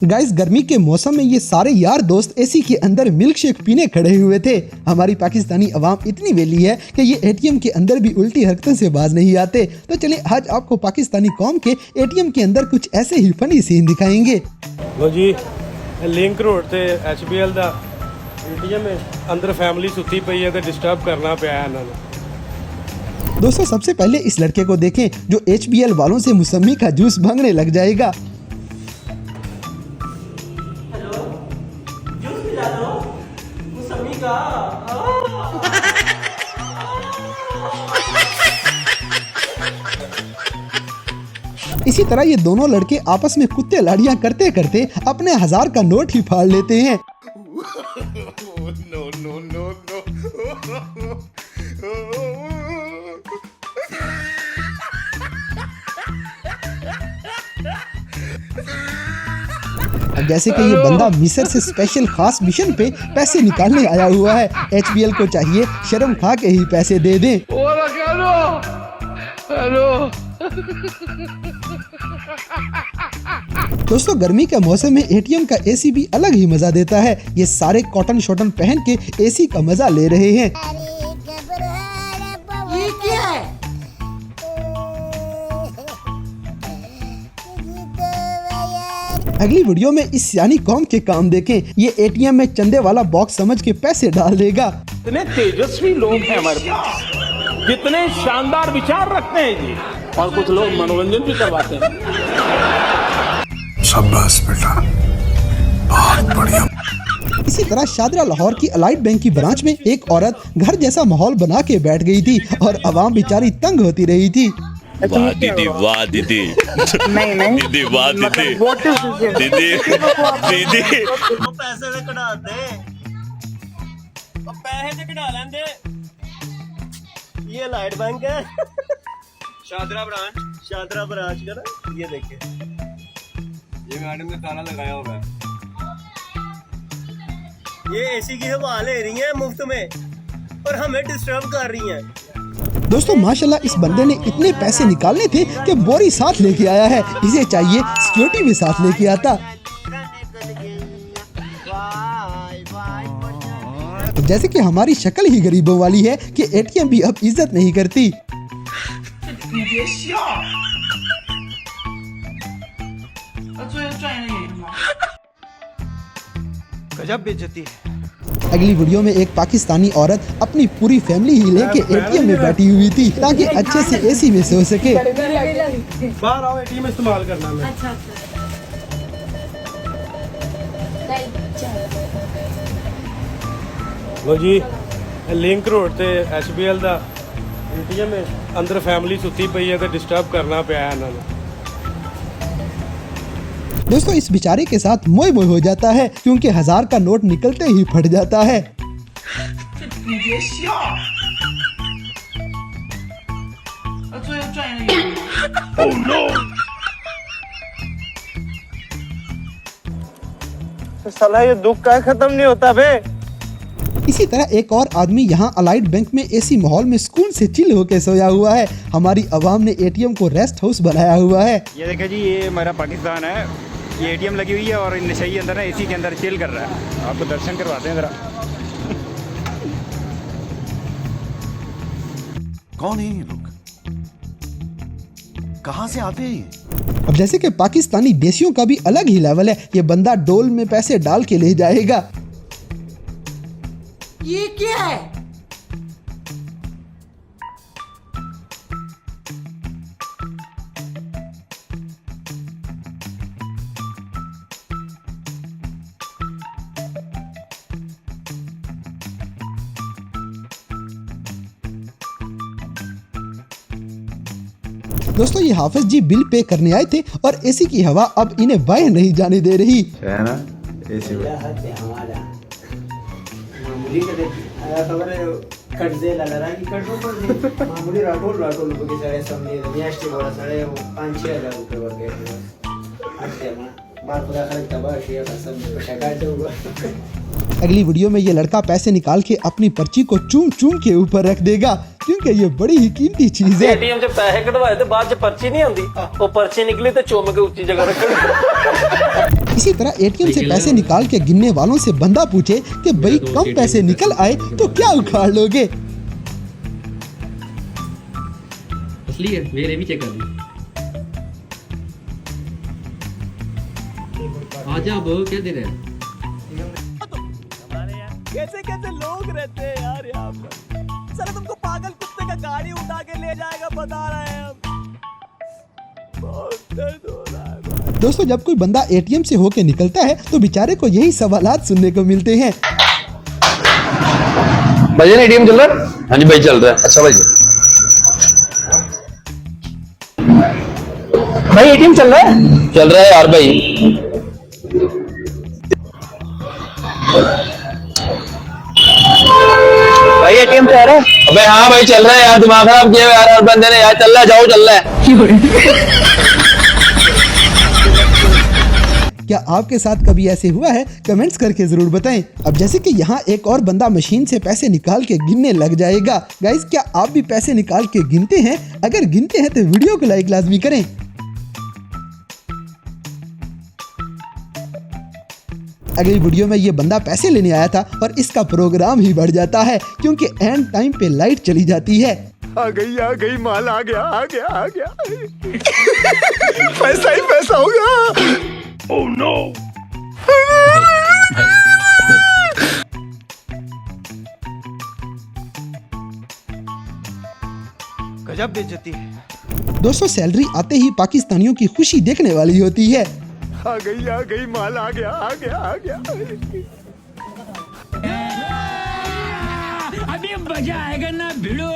Guys, गर्मी के मौसम में ये सारे यार दोस्त एसी के अंदर मिल्क शेक पीने खड़े हुए थे। हमारी पाकिस्तानी अवाम इतनी वेली है कि ये एटीएम के अंदर भी उल्टी हरकतों से बाज नहीं आते। तो चलिए आज आपको पाकिस्तानी कौम के एटीएम के अंदर कुछ ऐसे ही फनी सीन दिखाएंगे। लो जी, लिंक रोड ते HBL दा एटीएम है, अंदर फैमिली सुती पई है तो डिस्टर्ब करना पिया इन्होंने। दोस्तों, सबसे पहले इस लड़के को देखें जो HBL वालों से मौसमी का जूस भांगने लग जाएगा। इसी तरह ये दोनों लड़के आपस में कुत्ते लाड़ियां करते करते अपने 1000 का नोट ही फाड़ लेते हैं। अब जैसे कि ये बंदा मिस्र से स्पेशल खास मिशन पे पैसे निकालने आया हुआ है, HBL को चाहिए शर्म खा के ही पैसे दे दें। दोस्तों, गर्मी के मौसम में एटीएम का एसी भी अलग ही मजा देता है। ये सारे कॉटन शॉटन पहन के एसी का मजा ले रहे हैं। ये क्या है? अगली वीडियो में इस यानी कौम के काम देखें। ये एटीएम में चंदे वाला बॉक्स समझ के पैसे डाल देगा। इतने तेजस्वी लोग हैं हमारे पास, कितने शानदार विचार रखते हैं जी, और कुछ लोग मनोरंजन भी करवाते हैं। शाबाश बेटा, बहुत बढ़िया। इसी तरह शादरा लाहौर की अलाइड बैंक की ब्रांच में एक औरत घर जैसा माहौल बना के बैठ गई थी और अवाम बेचारी तंग होती रही थी। वाह दीदी, वाह दीदी, नहीं दीदी, वाह दीदी, दीदी, दीदी, पैसे दे कढ़ा दे, पैसे दे कढ़ा लेंदे। ये लाइट बैंक है, शादरा ब्रांच का ना, ये देखिए, ये मैडम ने ताला लगाया हुआ है। ये एसी की हवा ले रही है मुफ्त में और हमें डिस्टर्ब कर रही हैं। दोस्तों, माशाल्लाह इस बंदे ने इतने पैसे निकालने थे कि बोरी साथ लेके आया है। इसे चाहिए सिक्योरिटी भी साथ लेके आता। जैसे कि हमारी शक्ल ही गरीबों वाली है कि एटीएम भी अब इज्जत नहीं करती। गजब बेइज्जती है। अगली वीडियो में एक पाकिस्तानी औरत अपनी पूरी फैमिली ही लेके एटीएम में बैठी हुई थी ताकि अच्छे से एसी में सो सके। बाहर आओ, एटीएम इस्तेमाल करना है। अच्छा लो जी, लिंक रोड ते HBL दा एटीएम है, अंदर फैमिली सुती पई है तो डिस्टर्ब करना पिया इन्होंने। दोस्तों, इस बेचारे के साथ मोय मोय हो जाता है क्योंकि 1000 का नोट निकलते ही फट जाता है। साला ये दुख का खत्म नहीं होता बे। इसी तरह एक और आदमी यहाँ अलाइड बैंक में एसी माहौल में सुकून से चिल होकर सोया हुआ है। हमारी अवाम ने एटीएम को रेस्ट हाउस बनाया हुआ है। ये देखिए जी, ये हमारा पाकिस्तान है। ये एटीएम लगी हुई है और नशई अंदर ना एसी के अंदर चिल कर रहा है। आपको दर्शन करवाते हैं जरा। कौन है ये लोग, कहाँ से आते हैं? अब जैसे कि पाकिस्तानी देसियों का भी अलग ही लेवल है। ये बंदा डोल में पैसे डाल के ले जाएगा। ये क्या है? दोस्तों, ये हाफिज जी बिल पे करने आए थे और एसी की हवा अब इन्हें बाहर नहीं जाने दे रही। अगली वीडियो में ये लड़का पैसे निकाल के अपनी पर्ची को चूम चूम के ऊपर रख देगा क्योंकि ये बड़ी ही कीमती चीज है। एटीएम च पैसे कढवाए तो बाद च पर्ची नहीं आती, वो पर्ची निकली तो चुम के ऊंची जगह रखनी। इसी तरह एटीएम से पैसे निकाल के गिनने वालों से बंदा पूछे कि भाई कम पैसे निकल आए तो क्या उखाड़ लोगे? असली है, मेरे भी चेक कर ली। आजा अब क्या दे रहे हैं? कैसे कैसे लोग रहते हैं यार यहाँ पर। साला तुमको पागल कुत्ते का गाड़ी उठा के ले जाएगा, बता रहे हैं हम। बहुत दर्द हो रहा है भाई। दोस्तों, जब कोई बंदा एटीएम से होके निकलता है तो बेचारे को यही सवालात सुनने को मिलते हैं। भैया एटीएम चल रहा है? हाँ जी भाई चल रहा है। अच्छा भाई भाई एटीएम चल रहा है? चल रहा है यार भाई। भाई एटीएम चल रहा है? अबे हाँ भाई चल रहा है यार, दिमाग खराब किया यार और बंदे ने यार। चल रहा है, जाओ चल रहा है। क्या आपके साथ कभी ऐसे हुआ है? कमेंट्स करके जरूर बताएं। अब जैसे कि यहाँ एक और बंदा मशीन से पैसे निकाल के गिनने लग जाएगा। गाइस, क्या आप भी पैसे निकाल के गिनते हैं? अगर गिनते हैं तो वीडियो को लाइक लाजमी करें। अगली वीडियो में ये बंदा पैसे लेने आया था और इसका प्रोग्राम ही बढ़ जाता है क्योंकि एंड टाइम पे लाइट चली जाती है। आ गई माल आ गया पैसा ही पैसा होगा। Oh no. गजब बेइज्जती है। दोस्तों, सैलरी आते ही पाकिस्तानियों की खुशी देखने वाली होती है। आ गई माल आ गया अभी मजा आएगा ना भिड़ो।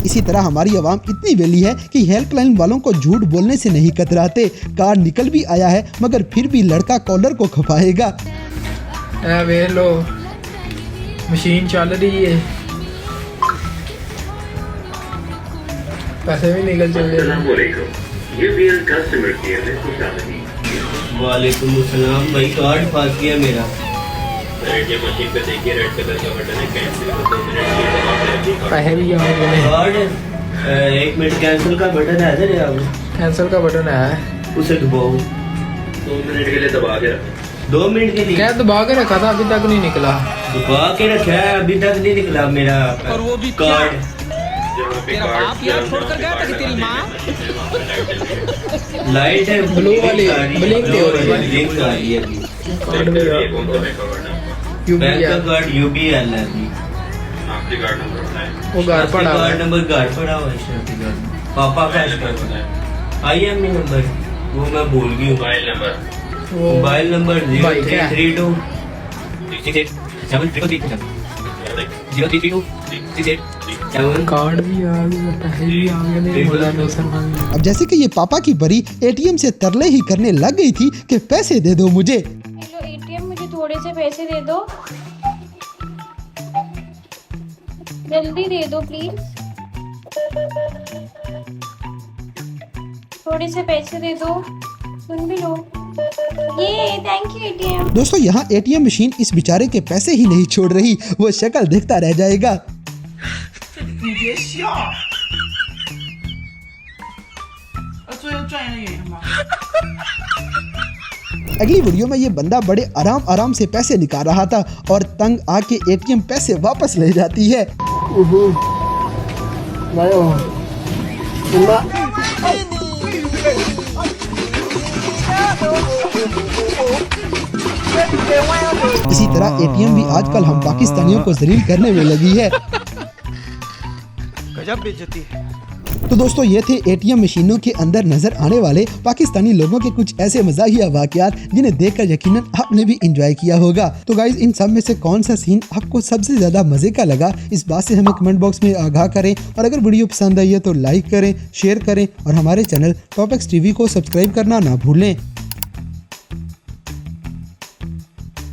इसी तरह हमारी आवाम इतनी वेली है कि हेल्पलाइन वालों को झूठ बोलने से नहीं कतराते। कार निकल भी आया है मगर फिर भी लड़का कॉलर को खपाएगा। वे लो मशीन चल रही है, पैसे भी निकल चल रहे। वालेकुम अस्सलाम भाई, कार्ड फंस गया मेरा। पैसे भी आ गए। कार्ड 1 मिनट कैंसिल का बटन है इधर यार। कैंसिल का बटन है, उसे दबाओ। 2 मिनट के लिए दबा के रखो। 2 मिनट के लिए क्या दबा के रखा था? अभी तक नहीं निकला। दबा के रखा है, अभी तक नहीं निकला मेरा। और वो भी कार्ड। तेरा बाप यार छोड़कर गया था कि तेरी माँ? लाइट है ब्लू वाली ब्लिंक हो रही है। ब्लिंक आ रही है अभी। कार्ड भी बैंक का कार्ड यूबीएल है अभी। वो घर पड़ा कार्ड नंबर घर पड़ा हुआ है। पापा का कार्ड आईएमई नंबर वो मैं भूल गई। मोबाइल नंबर 0332 कार्ड भी आ गया, पैसे भी आ गए। अब जैसे कि ये पापा की परी एटीएम से तरले ही करने लग गई थी कि पैसे दे दो मुझे। हेलो एटीएम, मुझे थोड़े से पैसे दे दो, जल्दी दे दो प्लीज। थोड़े से पैसे दे दो, सुन भी लो। ये थैंक यू एटीएम। दोस्तों, यहाँ एटीएम मशीन इस बेचारे के पैसे ही नहीं छोड़ रही, वो शक्ल देखता रह जाएगा। अगली वीडियो में ये बंदा बड़े आराम से पैसे निकाल रहा था और तंग आके एटीएम पैसे वापस ले जाती है। इसी तरह एटीएम भी आजकल हम पाकिस्तानियों को जलील करने में लगी है। गजब बेइज्जती है। तो दोस्तों, ये थे एटीएम मशीनों के अंदर नजर आने वाले पाकिस्तानी लोगों के कुछ ऐसे मजाहिया वाकयात जिन्हें देखकर यकीनन आपने भी एंजॉय किया होगा। तो गाइज, इन सब में से कौन सा सीन आपको सबसे ज्यादा मजे का लगा, इस बात से हमें कमेंट बॉक्स में आगाह करें। और अगर वीडियो पसंद आई है तो लाइक करें, शेयर करें और हमारे चैनल टॉप एक्स टीवी को सब्सक्राइब करना ना भूलें।